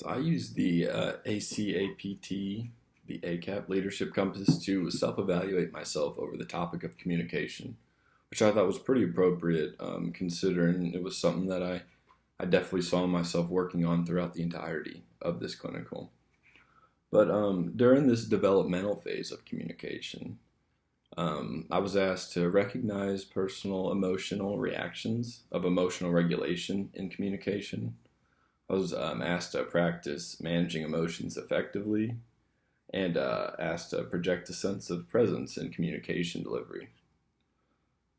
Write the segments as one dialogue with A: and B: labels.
A: So I use the ACAPT, the ACAP Leadership Compass, to self-evaluate myself over the topic of communication, which I thought was pretty appropriate, considering it was something that I definitely saw myself working on throughout the entirety of this clinical. But during this developmental phase of communication, I was asked to recognize personal emotional reactions of emotional regulation in communication. I was asked to practice managing emotions effectively and asked to project a sense of presence in communication delivery.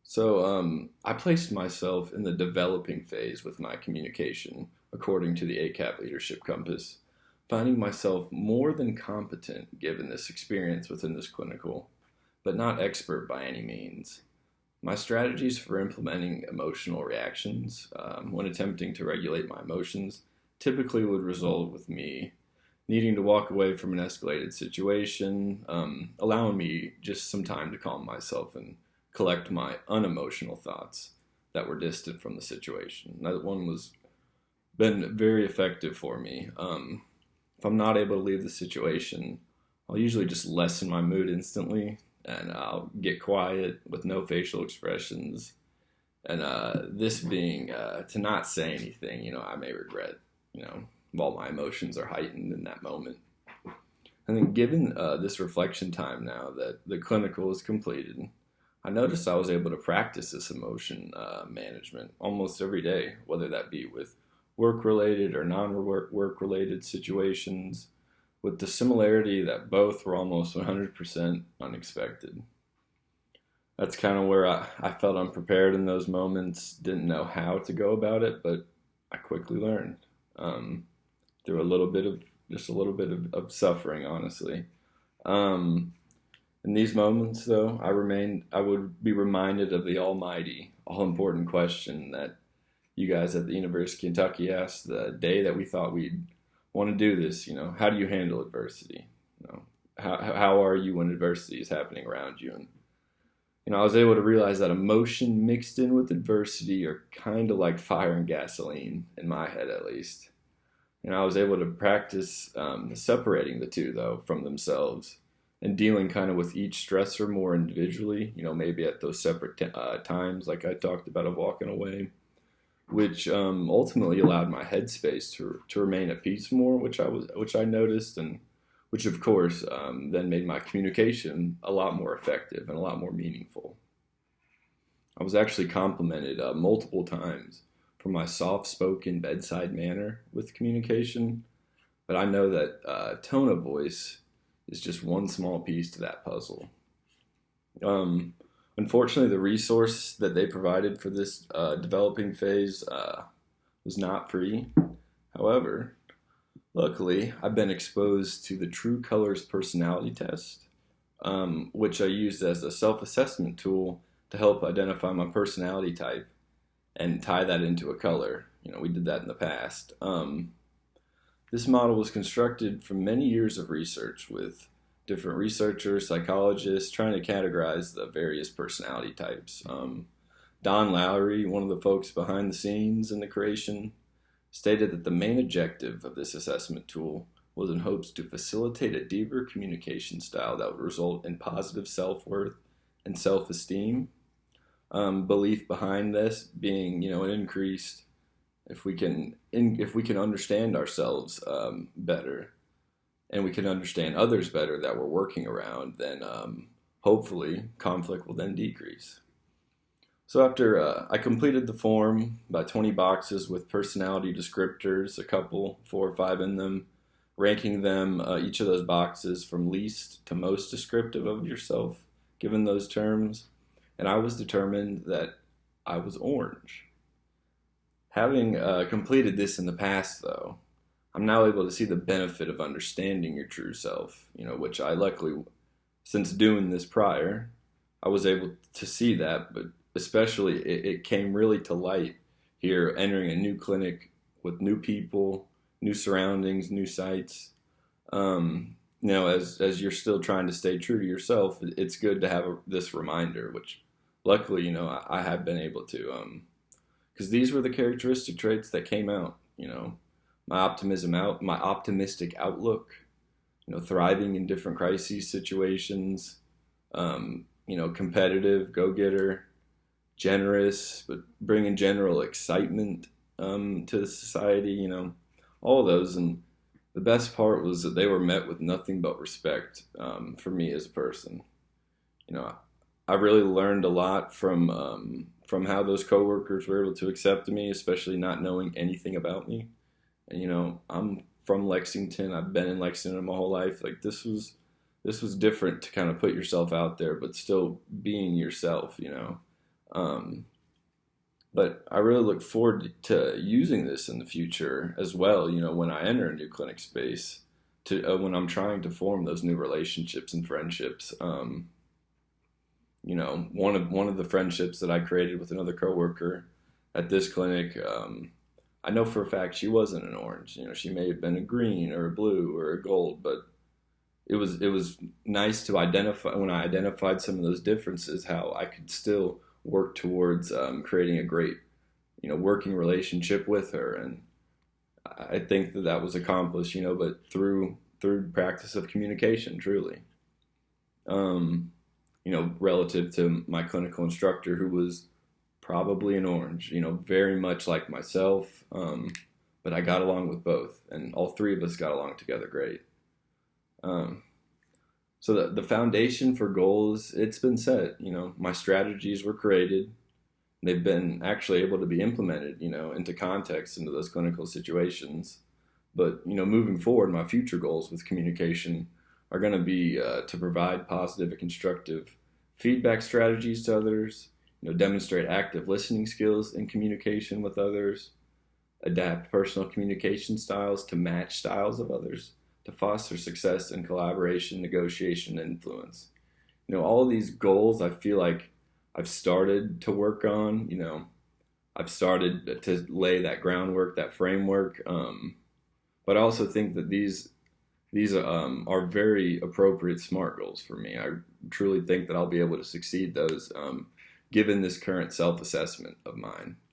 A: So I placed myself in the developing phase with my communication, according to the ACAP Leadership Compass, finding myself more than competent given this experience within this clinical, but not expert by any means. My strategies for implementing emotional reactions when attempting to regulate my emotions typically would result with me needing to walk away from an escalated situation, allowing me just some time to calm myself and collect my unemotional thoughts that were distant from the situation. That one was been very effective for me. If I'm not able to leave the situation, I'll usually just lessen my mood instantly, and I'll get quiet with no facial expressions. And this being to not say anything, I may regret, while my emotions are heightened in that moment. And then given this reflection time now that the clinical is completed, I noticed I was able to practice this emotion management almost every day, whether that be with work-related or non-work-related situations, with the similarity that both were almost 100% unexpected. That's kind of where I felt unprepared in those moments, didn't know how to go about it, but I quickly learned through a little bit of suffering, honestly. In these moments, though, I would be reminded of the almighty, all-important question that you guys at the University of Kentucky asked the day that we thought we'd want to do this. How do you handle adversity? How are you when adversity is happening around you? And I was able to realize that emotion mixed in with adversity are kind of like fire and gasoline, in my head at least. I was able to practice separating the two, though, from themselves and dealing kind of with each stressor more individually, maybe at those separate times, like I talked about, of walking away, which ultimately allowed my headspace to remain at peace more, which I noticed, and which of course then made my communication a lot more effective and a lot more meaningful. I was actually complimented multiple times for my soft-spoken bedside manner with communication, but I know that tone of voice is just one small piece to that puzzle. Unfortunately, the resource that they provided for this developing phase was not free. However, luckily, I've been exposed to the True Colors personality test, which I used as a self-assessment tool to help identify my personality type and tie that into a color. We did that in the past. This model was constructed from many years of research with different researchers, psychologists, trying to categorize the various personality types. Don Lowry, one of the folks behind the scenes in the creation, stated that the main objective of this assessment tool was in hopes to facilitate a deeper communication style that would result in positive self-worth and self-esteem. Belief behind this being, an increased, if we can understand ourselves better, and we can understand others better that we're working around, then hopefully conflict will then decrease. So after I completed the form, about 20 boxes with personality descriptors, a couple, 4 or 5 in them, ranking them, each of those boxes from least to most descriptive of yourself, given those terms, and I was determined that I was orange. Having completed this in the past, though, I'm now able to see the benefit of understanding your true self, which I luckily, since doing this prior, I was able to see that, but especially it came really to light here, entering a new clinic with new people, new surroundings, new sites. As you're still trying to stay true to yourself, it's good to have this reminder, which luckily, I have been able to, because these were the characteristic traits that came out, my optimistic outlook, thriving in different crisis situations, competitive, go-getter, generous, but bringing general excitement to society, all of those. And the best part was that they were met with nothing but respect for me as a person. You know, I really learned a lot from how those coworkers were able to accept me, especially not knowing anything about me. And I'm from Lexington. I've been in Lexington my whole life. Like this was different to kind of put yourself out there, but still being yourself. Um, but I really look forward to using this in the future as well. When I enter a new clinic space, to when I'm trying to form those new relationships and friendships. One of the friendships that I created with another coworker at this clinic, I know for a fact she wasn't an orange. She may have been a green or a blue or a gold, but it was nice to identify when I identified some of those differences, how I could still work towards creating a great, working relationship with her. And I think that was accomplished, but through practice of communication, truly. Relative to my clinical instructor, who was probably an orange, very much like myself. But I got along with both, and all three of us got along together great. Um, so the foundation for goals, it's been set. My strategies were created. They've been actually able to be implemented, into context, into those clinical situations. But, moving forward, my future goals with communication are going to be to provide positive and constructive feedback strategies to others, demonstrate active listening skills in communication with others, adapt personal communication styles to match styles of others, to foster success in collaboration, negotiation, and influence. All of these goals I feel like I've started to work on. I've started to lay that groundwork, that framework. But I also think that these are very appropriate SMART goals for me. I truly think that I'll be able to succeed those given this current self-assessment of mine.